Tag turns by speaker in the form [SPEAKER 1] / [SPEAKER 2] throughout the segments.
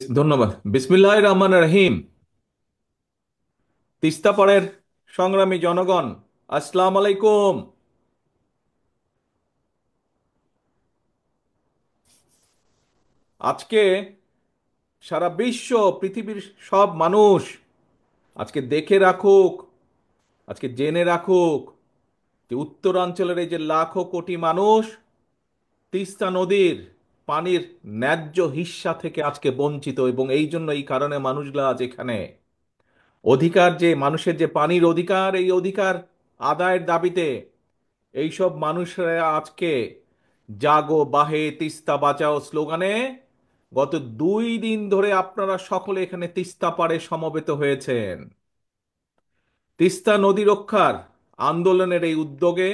[SPEAKER 1] ধন্যবাদ। বিসমিল্লাহির রহমানির রহিম। তিস্তা পাড়ের সংগ্রামী জনগণ, আসসালামু আলাইকুম। আজকে সারা বিশ্ব, পৃথিবীর সব মানুষ আজকে দেখে রাখুক, আজকে জেনে রাখুক যে উত্তরাঞ্চলের এই যে লাখো কোটি মানুষ তিস্তা নদীর পানির ন্যায্য হিস্সা থেকে আজকে বঞ্চিত, এবং এই জন্য এই কারণে মানুষগুলা আজ এখানে অধিকার, যে মানুষের যে পানির অধিকার, এই অধিকার আদায়ের দাবিতে এইসব মানুষরা আজকে জাগো বাহে তিস্তা বাঁচাও স্লোগানে গত 2 দিন ধরে আপনারা সকলে এখানে তিস্তা পাড়ে সমবেত হয়েছেন। তিস্তা নদী রক্ষার আন্দোলনের এই উদ্যোগে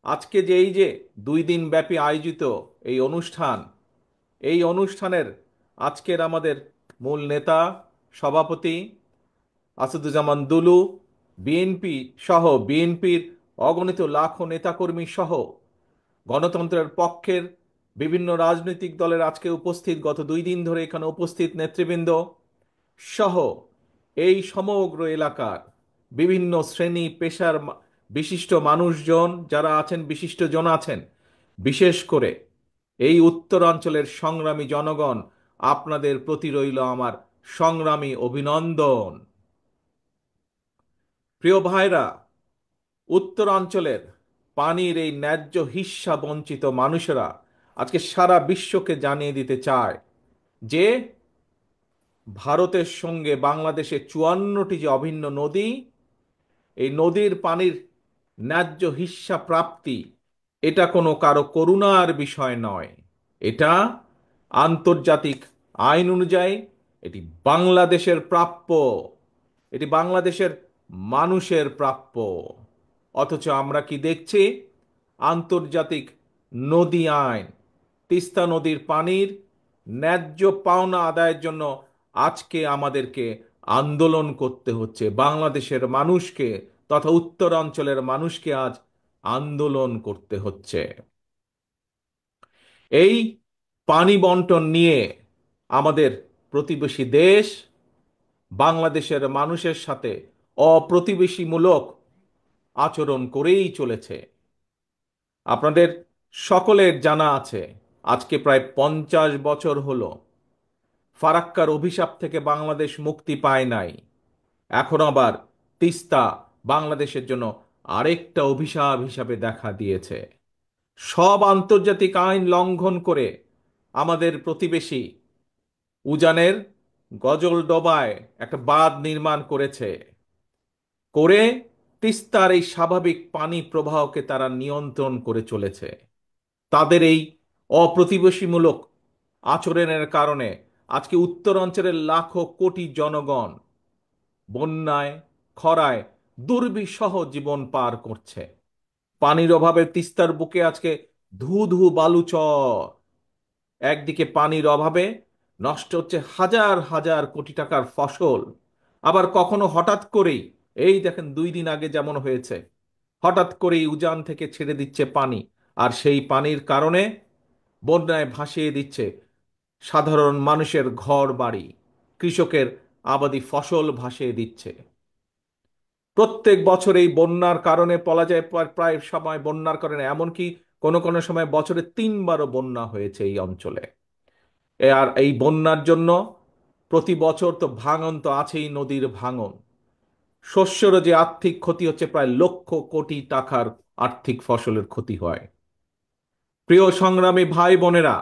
[SPEAKER 1] আজকে যে এই যে 2 দিন ব্যাপী আয়োজিত এই অনুষ্ঠান, এই অনুষ্ঠানের আজকের আমাদের মূল নেতা, সভাপতি আসাদুজ্জামান দুলু, বিএনপি সহ বিএনপির অগণিত লাখো নেতাকর্মী সহ গণতন্ত্রের পক্ষের বিভিন্ন রাজনৈতিক দলের আজকে উপস্থিত, গত 2 দিন ধরে এখানে উপস্থিত নেতৃবৃন্দ সহ এই সমগ্র এলাকার বিভিন্ন শ্রেণী পেশার বিশিষ্ট মানুষজন যারা আছেন, বিশিষ্টজন আছেন, বিশেষ করে এই উত্তরাঞ্চলের সংগ্রামী জনগণ, আপনাদের প্রতি রইল আমার সংগ্রামী অভিনন্দন। প্রিয় ভাইরা, উত্তরাঞ্চলের পানির এই ন্যায্য হিস্যা বঞ্চিত মানুষেরা আজকে সারা বিশ্বকে জানিয়ে দিতে চায় যে ভারতের সঙ্গে বাংলাদেশের 54টি যে অভিন্ন নদী, এই নদীর পানির ন্যায্য হিস্যা প্রাপ্তি এটা কোনো কারো করুণার বিষয় নয়। এটা আন্তর্জাতিক আইন অনুযায়ী এটি বাংলাদেশের প্রাপ্য, এটি বাংলাদেশের মানুষের প্রাপ্য। অথচ আমরা কি দেখছি? আন্তর্জাতিক নদী আইন, তিস্তা নদীর পানির ন্যায্য পাওনা আদায়ের জন্য আজকে আমাদেরকে আন্দোলন করতে হচ্ছে। বাংলাদেশের মানুষকে তথা উত্তরাঞ্চলের মানুষকে আজ আন্দোলন করতে হচ্ছে। এই পানি বন্টন নিয়ে আমাদের প্রতিবেশী দেশ বাংলাদেশের মানুষের সাথে অপ্রতিবেশীমূলক আচরণ করেই চলেছে। আপনাদের সকলের জানা আছে, আজকে প্রায় 50 বছর হলো ফারাক্কার অভিশাপ থেকে বাংলাদেশ মুক্তি পায় নাই। এখন আবার তিস্তা বাংলাদেশের জন্য আরেকটা অভিশাপ হিসাবে দেখা দিয়েছে। সব আন্তর্জাতিক আইন লঙ্ঘন করে আমাদের প্রতিবেশী উজানের গজলডোবায় একটা বাঁধ নির্মাণ করেছে, করে তিস্তার এই স্বাভাবিক পানি প্রবাহকে তারা নিয়ন্ত্রণ করে চলেছে। তাদের এই অপ্রতিবেশীমূলক আচরণের কারণে আজকে উত্তরাঞ্চলের লাখো কোটি জনগণ বন্যায়, খরায় দুর্বিষহ জীবন পার করছে। পানির অভাবে তিস্তার বুকে আজকে ধু ধু বালুচর। একদিকে পানির অভাবে নষ্ট হচ্ছে হাজার হাজার কোটি টাকার ফসল, আবার কখনো হঠাৎ করেই, এই দেখেন 2 দিন আগে যেমন হয়েছে, হঠাৎ করেই উজান থেকে ছেড়ে দিচ্ছে পানি, আর সেই পানির কারণে বন্যায় ভাসিয়ে দিচ্ছে সাধারণ মানুষের ঘর বাড়ি, কৃষকের আবাদি ফসল ভাসিয়ে দিচ্ছে। প্রত্যেক বছর এই বন্যার কারণে বলা যায় প্রায় সময় বন্যার কারণে এমনকি কোনো কোনো সময় বছরে 3বারও বন্যা হয়েছে এই অঞ্চলে। আর এই বন্যার জন্য প্রতি বছর তো ভাঙন তো আছেই, নদীর ভাঙন, শস্যেরও যে আর্থিক ক্ষতি হচ্ছে, প্রায় লক্ষ কোটি টাকার আর্থিক ফসলের ক্ষতি হয়। প্রিয় সংগ্রামী ভাই বোনেরা,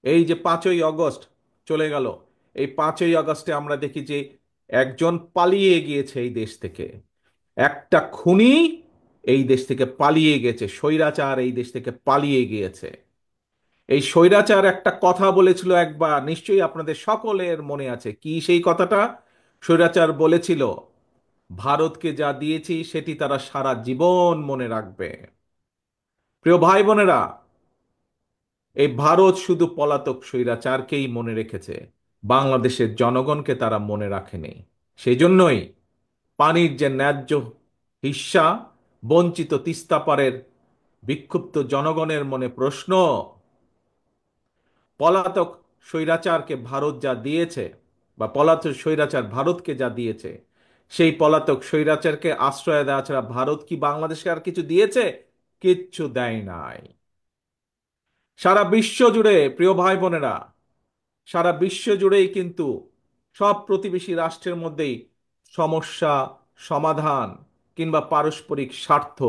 [SPEAKER 1] এই যে 5ই আগস্ট চলে গেল, এই 5ই আগস্টে আমরা দেখি যে একজন পালিয়ে গিয়েছে এই দেশ থেকে, একটা খুনি এই দেশ থেকে পালিয়ে গেছে, স্বৈরাচার এই দেশ থেকে পালিয়ে গিয়েছে। এই স্বৈরাচার একটা কথা বলেছিল একবার, নিশ্চয়ই আপনাদের সকলের মনে আছে, কি সেই কথাটা? স্বৈরাচার বলেছিল, ভারতকে যা দিয়েছি সেটি তারা সারা জীবন মনে রাখবে। প্রিয় ভাই বোনেরা, এই ভারত শুধু পলাতক স্বৈরাচারকেই মনে রেখেছে, বাংলাদেশের জনগণকে তারা মনে রাখেনি। সেই জন্যই পানির যে ন্যায্য হিস্যা বঞ্চিত তিস্তাপারের বিক্ষুব্ধ জনগণের মনে প্রশ্ন, পলাতক স্বৈরাচারকে ভারত যা দিয়েছে, বা পলাতক স্বৈরাচার ভারতকে যা দিয়েছে, সেই পলাতক স্বৈরাচারকে আশ্রয় দেওয়া ছাড়া ভারত কি বাংলাদেশকে আর কিছু দিয়েছে? কিচ্ছু দেয় নাই। সারা বিশ্ব জুড়ে, প্রিয় ভাই বোনেরা, সারা বিশ্ব জুড়েই কিন্তু সব প্রতিবেশী রাষ্ট্রের মধ্যেই সমস্যা সমাধান কিংবা পারস্পরিক স্বার্থ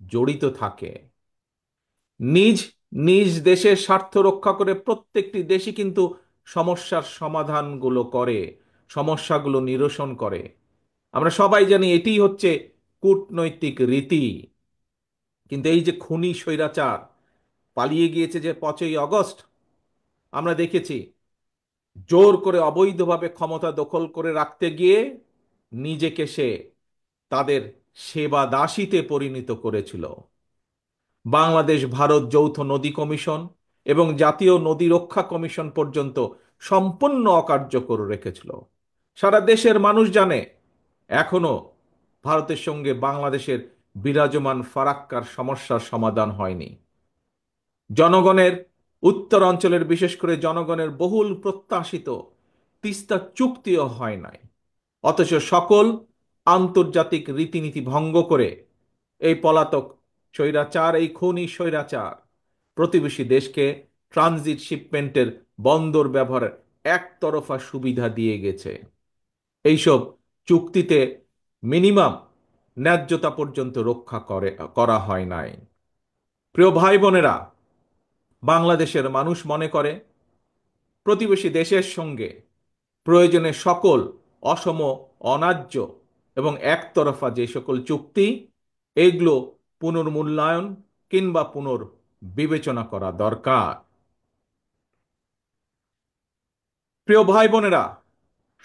[SPEAKER 1] জড়িত থাকে। নিজ নিজ দেশের স্বার্থ রক্ষা করে প্রত্যেকটি দেশই কিন্তু সমস্যার সমাধানগুলো করে, সমস্যাগুলো নিরসন করে। আমরা সবাই জানি এটিই হচ্ছে কূটনৈতিক রীতি। কিন্তু এই যে খুনি স্বৈরাচার পালিয়ে গিয়েছে যে 5ই আগস্ট, আমরা দেখেছি জোর করে অবৈধভাবে ক্ষমতা দখল করে রাখতে গিয়ে নিজেকে সে তাদের সেবা দাসীতে পরিণত করেছিল। বাংলাদেশ ভারত যৌথ নদী কমিশন এবং জাতীয় নদী রক্ষা কমিশন পর্যন্ত সম্পূর্ণ অকার্যকর রেখেছিল। সারা দেশের মানুষ জানে এখনো ভারতের সঙ্গে বাংলাদেশের বিরাজমান ফারাক্কার সমস্যার সমাধান হয়নি। জনগণের, উত্তর অঞ্চলের বিশেষ করে জনগণের বহুল প্রত্যাশিত তিস্তা চুক্তিও হয় নাই। অথচ সকল আন্তর্জাতিক রীতিনীতি ভঙ্গ করে এই পলাতক স্বৈরাচার, এই খুনি স্বৈরাচার প্রতিবেশী দেশকে ট্রানজিট শিপমেন্টের বন্দর ব্যবহারের একতরফা সুবিধা দিয়ে গেছে। এইসব চুক্তিতে মিনিমাম ন্যায্যতা পর্যন্ত রক্ষা করা হয় নাই। প্রিয় ভাই বোনেরা, বাংলাদেশের মানুষ মনে করে প্রতিবেশী দেশের সঙ্গে প্রয়োজনে সকল অসম, অন্যায্য এবং একতরফা যে সকল চুক্তি, এগুলো পুনর্মূল্যায়ন কিংবা পুনর্বিবেচনা করা দরকার। প্রিয় ভাই বোনেরা,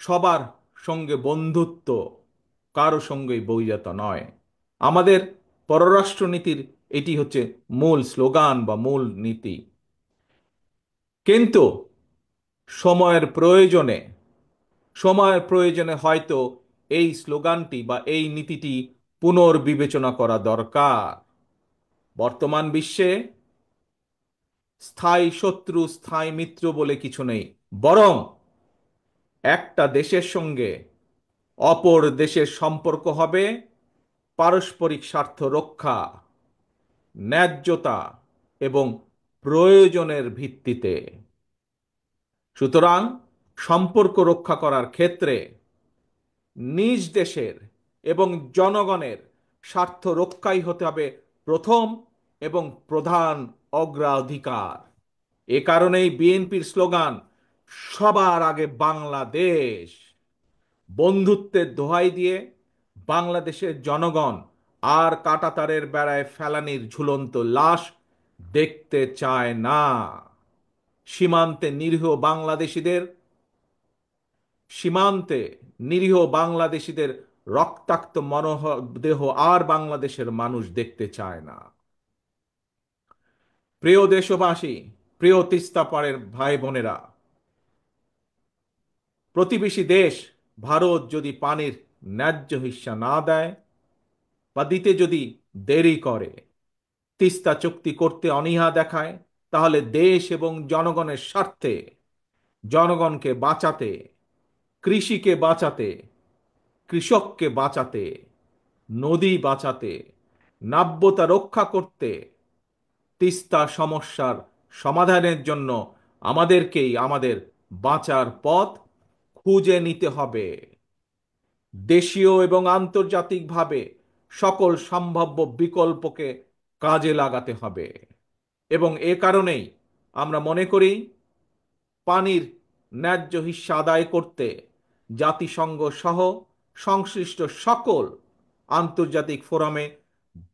[SPEAKER 1] সবার সঙ্গে বন্ধুত্ব, কারো সঙ্গেই বৈরিতা নয়। আমাদের পররাষ্ট্রনীতির এটি হচ্ছে মূল স্লোগান বা মূল নীতি। কিন্তু সময়ের প্রয়োজনে সময়ের প্রয়োজনে হয়তো এই স্লোগানটি বা এই নীতিটি পুনর্বিবেচনা করা দরকার। বর্তমান বিশ্বে স্থায়ী শত্রু স্থায়ী মিত্র বলে কিছু নেই, বরং একটা দেশের সঙ্গে অপর দেশের সম্পর্ক হবে পারস্পরিক স্বার্থ রক্ষা, ন্যায্যতা এবং প্রয়োজনের ভিত্তিতে। সুতরাং সম্পর্ক রক্ষা করার ক্ষেত্রে নিজ দেশের এবং জনগণের স্বার্থ রক্ষাই হতে হবে প্রথম এবং প্রধান অগ্রাধিকার। এ কারণেই বিএনপির স্লোগান সবার আগে বাংলাদেশ। বন্ধুত্বের দোহাই দিয়ে বাংলাদেশের জনগণ আর কাঁটাতারের বেড়ায় ফেলানির ঝুলন্ত লাশ দেখতে চায় না। সীমান্তে নিরীহ বাংলাদেশিদের সীমান্তে নিরীহ বাংলাদেশিদের রক্তাক্ত মরদেহ আর বাংলাদেশের মানুষ দেখতে চায় না। প্রিয় দেশবাসী, প্রিয় তিস্তা পাড়ের ভাই বোনেরা, প্রতিবেশী দেশ ভারত যদি পানির ন্যায্য হিস্সা না দেয় বা দিতে যদি দেরি করে, তিস্তা চুক্তি করতে অনীহা দেখায়, তাহলে দেশ এবং জনগণের স্বার্থে, জনগণকে বাঁচাতে, কৃষিকে বাঁচাতে, কৃষককে বাঁচাতে, নদী বাঁচাতে, নাব্যতা রক্ষা করতে, তিস্তা সমস্যার সমাধানের জন্য আমাদেরকেই আমাদের বাঁচার পথ খুঁজে নিতে হবে। দেশীয় এবং আন্তর্জাতিকভাবে সকল সম্ভাব্য বিকল্পকে কাজে লাগাতে হবে। এবং এ কারণেই আমরা মনে করি পানির ন্যায্য হিস্যা আদায় করতে জাতিসংঘ সহ সংশ্লিষ্ট সকল আন্তর্জাতিক ফোরামে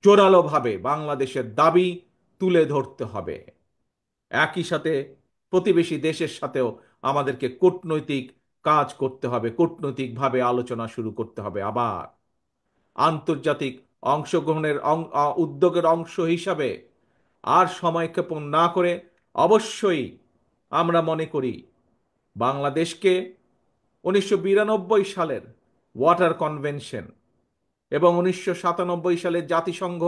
[SPEAKER 1] জোরালোভাবে বাংলাদেশের দাবি তুলে ধরতে হবে। একই সাথে প্রতিবেশী দেশের সাথেও আমাদেরকে কূটনৈতিক কাজ করতে হবে, কূটনৈতিকভাবে আলোচনা শুরু করতে হবে। আবার আন্তর্জাতিক অংশগ্রহণের উদ্যোগের অংশ হিসাবে আর সময়ক্ষেপণ না করে অবশ্যই আমরা মনে করি বাংলাদেশকে 1992 সালের ওয়াটার কনভেনশন এবং 1997 সালের জাতিসংঘ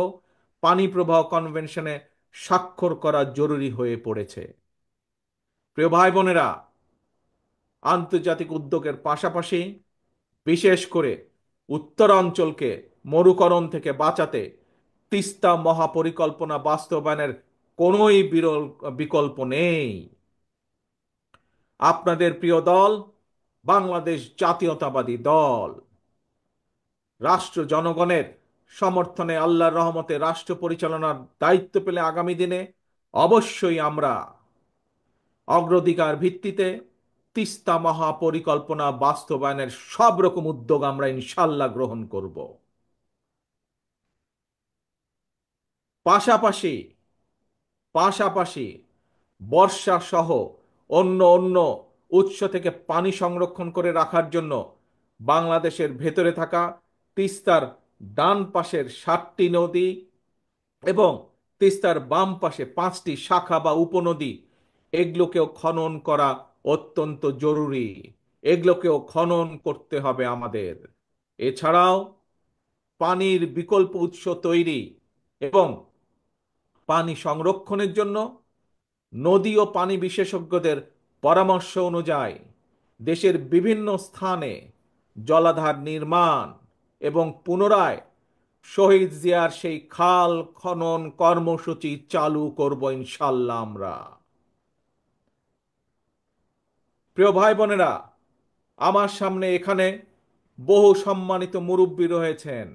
[SPEAKER 1] পানি প্রবাহ কনভেনশনে স্বাক্ষর করা জরুরি হয়ে পড়েছে। প্রিয় ভাই বোনেরা, আন্তর্জাতিক উদ্যোগের পাশাপাশি বিশেষ করে উত্তরাঞ্চলকে মরুকরণ থেকে বাঁচাতে তিস্তা মহাপরিকল্পনা বাস্তবায়নের কোনোই বিকল্প নেই। আপনাদের প্রিয় দল বাংলাদেশ জাতীয়তাবাদী দল রাষ্ট্র জনগণের সমর্থনে আল্লাহর রহমতে রাষ্ট্র পরিচালনার দায়িত্ব পেলে আগামী দিনে অবশ্যই আমরা অগ্রাধিকার ভিত্তিতে তিস্তা মহাপরিকল্পনা বাস্তবায়নের সব রকম উদ্যোগ আমরা ইনশাল্লাহ গ্রহণ করব। পাশাপাশি পাশাপাশি বর্ষা সহ অন্য অন্য উৎস থেকে পানি সংরক্ষণ করে রাখার জন্য বাংলাদেশের ভেতরে থাকা তিস্তার ডান পাশের 7টি নদী এবং তিস্তার বাম পাশে 5টি শাখা বা উপনদী, এগুলোকেও খনন করা অত্যন্ত জরুরি। এগুলোকেও খনন করতে হবে আমাদের। এছাড়াও পানির বিকল্প উৎস তৈরি এবং পানি সংরক্ষণের জন্য নদী ও পানি বিশেষজ্ঞদের পরামর্শ অনুযায়ী দেশের বিভিন্ন স্থানে জলাধার নির্মাণ এবং পুনরায় শহীদ জিয়ার সেই খাল খনন কর্মসূচি চালু করব ইনশাল্লাহ আমরা। প্রিয় ভাই বোনেরা, আমার সামনে এখানে বহু সম্মানিত মুরব্বী রয়েছেন।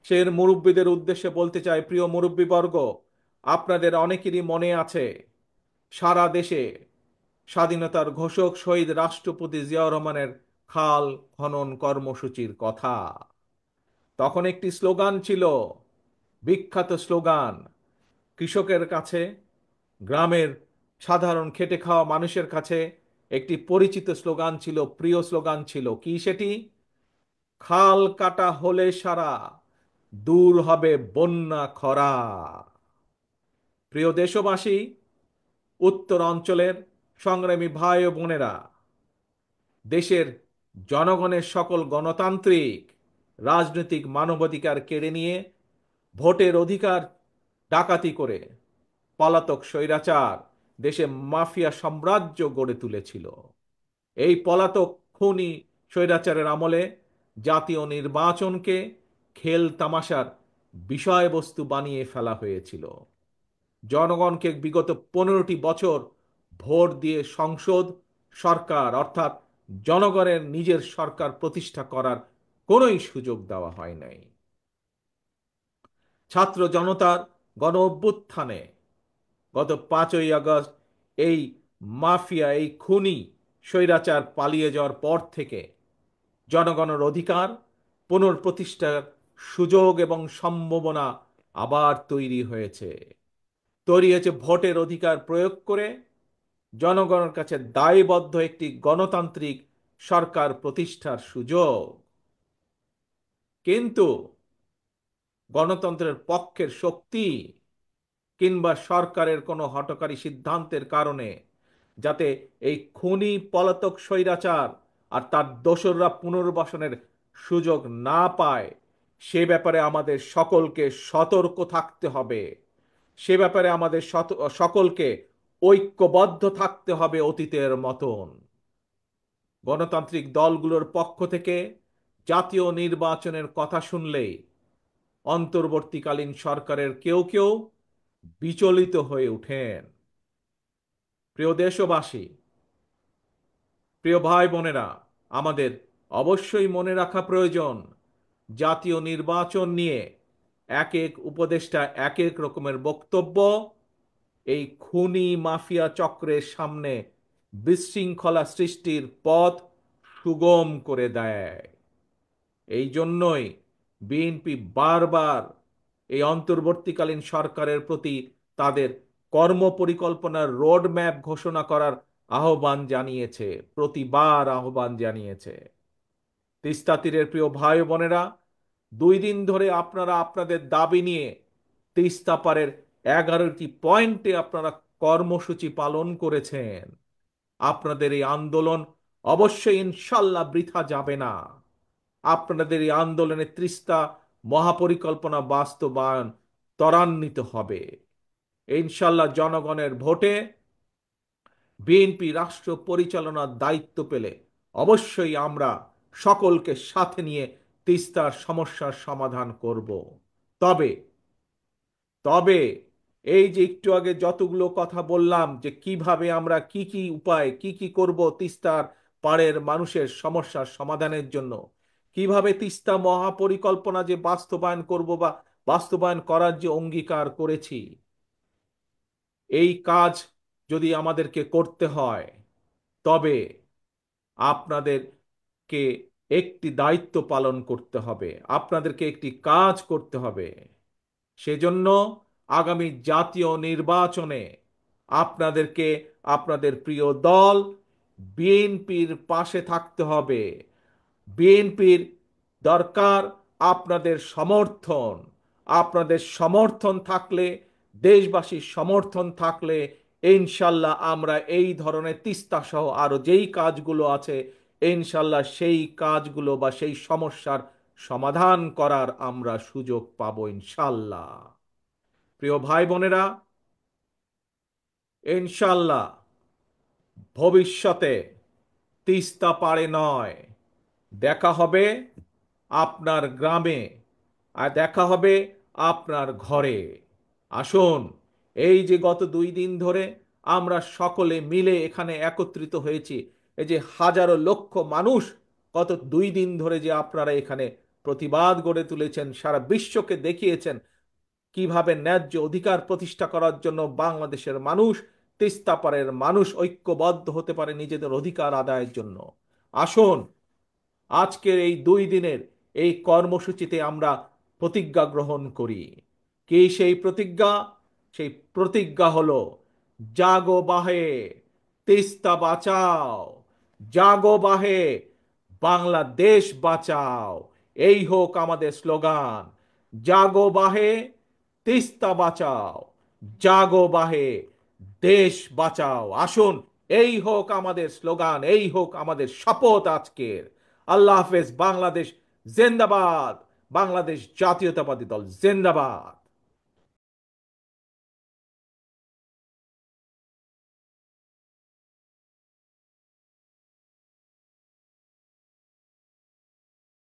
[SPEAKER 1] সে মুরব্বীদের উদ্দেশ্যে বলতে চাই, প্রিয় মুরব্বীবর্গ, আপনাদের অনেকেরই মনে আছে সারা দেশে স্বাধীনতার ঘোষক শহীদ রাষ্ট্রপতি জিয়াউর রহমানের খাল খনন কর্মসূচির কথা। তখন একটি স্লোগান ছিল, বিখ্যাত স্লোগান। কৃষকের কাছে, গ্রামের সাধারণ খেটে খাওয়া মানুষের কাছে একটি পরিচিত স্লোগান ছিল, প্রিয় স্লোগান ছিল। কি সেটি? খাল কাটা হলে সারা, দূর হবে বন্যা খরা। প্রিয় দেশবাসী, উত্তর অঞ্চলের সংগ্রামী ভাই ও বোনেরা, দেশের জনগণের সকল গণতান্ত্রিক রাজনৈতিক মানবাধিকার কেড়ে নিয়ে ভোটের অধিকার ডাকাতি করে পলাতক স্বৈরাচার দেশে মাফিয়া সাম্রাজ্য গড়ে তুলেছিল। এই পলাতক খুনি স্বৈরাচারের আমলে জাতীয় নির্বাচনকে খেল তামাশার বিষয়বস্তু বানিয়ে ফেলা হয়েছিল। জনগণকে বিগত 15টি বছর ভোট দিয়ে সংসদ সরকার অর্থাৎ জনগণের নিজের সরকার প্রতিষ্ঠা করার কোনোই সুযোগ দেওয়া হয় নাই। ছাত্র জনতার গণ অভ্যুত্থানে গত 5ই আগস্ট এই মাফিয়া, এই খুনি স্বৈরাচার পালিয়ে যাওয়ার পর থেকে জনগণের অধিকার পুনঃপ্রতিষ্ঠার সুযোগ এবং সম্ভাবনা আবার তৈরি হয়েছে। ভোটের অধিকার প্রয়োগ করে জনগণের কাছে দায়বদ্ধ একটি গণতান্ত্রিক সরকার প্রতিষ্ঠার সুযোগ। কিন্তু গণতন্ত্রের পক্ষের শক্তি কিংবা সরকারের কোনো হঠকারী সিদ্ধান্তের কারণে যাতে এই খুনি পলাতক স্বৈরাচার আর তার দোসররা পুনর্বাসনের সুযোগ না পায়, সে ব্যাপারে আমাদের সকলকে সতর্ক থাকতে হবে। সে ব্যাপারে আমাদের সকলকে ঐক্যবদ্ধ থাকতে হবে অতীতের মতন। গণতান্ত্রিক দলগুলোর পক্ষ থেকে জাতীয় নির্বাচনের কথা শুনলেই অন্তর্বর্তীকালীন সরকারের কেউ কেউ বিচলিত হয়ে ওঠেন। প্রিয় দেশবাসী, প্রিয় ভাই বোনেরা, আমাদের অবশ্যই মনে রাখা প্রয়োজন, জাতীয় নির্বাচন নিয়ে এক এক উপদেষ্টা এক এক রকমের বক্তব্য এই খুনি মাফিয়া চক্রের সামনে বিশৃঙ্খলা সৃষ্টির পথ সুগম করে দেয়। এই জন্যই বিএনপি বারবার এই অন্তর্বর্তীকালীন সরকারের প্রতি তাদের কর্মপরিকল্পনার রোড ম্যাপ ঘোষণা করার আহ্বান জানিয়েছে, প্রতিবার আহ্বান জানিয়েছে। তিস্তা তীরের প্রিয় ভাই বোনেরা, 2 দিন ধরে আপনারা আপনাদের দাবি নিয়ে তিস্তা পারের 11টি পয়েন্টে আপনারা কর্মসূচি পালন করেছেন। আপনাদের এই আন্দোলন অবশ্যই ইনশাল্লাহ বৃথা যাবে না। আপনাদের এই আন্দোলনে তিস্তা মহাপরিকল্পনা বাস্তবায়ন ত্বরান্বিত হবে ইনশাল্লাহ। জনগণের ভোটে বিএনপি রাষ্ট্র পরিচালনার দায়িত্ব পেলে অবশ্যই আমরা সকলকে সাথে নিয়ে তিস্তার সমস্যার সমাধান করব। তবে তবে এই যে একটু আগে যতগুলো কথা বললাম যে কিভাবে আমরা কি কি উপায় কি কি করব তিস্তার পাড়ের মানুষের সমস্যার সমাধানের জন্য, কিভাবে তিস্তা মহাপরিকল্পনা যে বাস্তবায়ন করব বা বাস্তবায়ন করার যে অঙ্গীকার করেছি, এই কাজ যদি আমাদেরকে করতে হয় তবে আপনাদেরকে একটি দায়িত্ব পালন করতে হবে, আপনাদেরকে একটি কাজ করতে হবে। সেজন্য আগামী জাতীয় নির্বাচনে আপনাদেরকে আপনাদের প্রিয় দল বিএনপির পাশে থাকতে হবে। বিএনপির দরকার আপনাদের সমর্থন। আপনাদের সমর্থন থাকলে, দেশবাসীর সমর্থন থাকলে ইনশাল্লাহ আমরা এই ধরনের তিস্তা সহ আরো যেই কাজগুলো আছে ইনশাল্লাহ সেই কাজগুলো বা সেই সমস্যার সমাধান করার আমরা সুযোগ পাবো ইনশাল্লাহ। প্রিয় ভাই বোনেরা, ইনশাল্লাহ ভবিষ্যতে তিস্তা পারে নয়, দেখা হবে আপনার গ্রামে, আর দেখা হবে আপনার ঘরে। আসুন, এই যে গত 2 দিন ধরে আমরা সকলে মিলে এখানে একত্রিত হয়েছি, এই যে হাজারো লক্ষ মানুষ গত 2 দিন ধরে যে আপনারা এখানে প্রতিবাদ গড়ে তুলেছেন, সারা বিশ্বকে দেখিয়েছেন কিভাবে ন্যায্য অধিকার প্রতিষ্ঠা করার জন্য বাংলাদেশের মানুষ, তিস্তা পারের মানুষ ঐক্যবদ্ধ হতে পারে নিজেদের অধিকার আদায়ের জন্য। আসুন, আজকের এই 2 দিনের এই কর্মসূচিতে আমরা প্রতিজ্ঞা গ্রহণ করি। কি সেই প্রতিজ্ঞা? সেই প্রতিজ্ঞা হলো জাগো বাহে, তিস্তা বাঁচাও, জাগো বাহে, বাংলাদেশ বাঁচাও। এই হোক আমাদের স্লোগান, জাগো বাহে, তিস্তা বাঁচাও, জাগো বাহে, দেশ বাঁচাও। আসুন, এই হোক আমাদের স্লোগান, এই হোক আমাদের শপথ আজকের। আল্লাহ হাফেজ। বাংলাদেশ জিন্দাবাদ। বাংলাদেশ জাতীয়তাবাদী দল জিন্দাবাদ।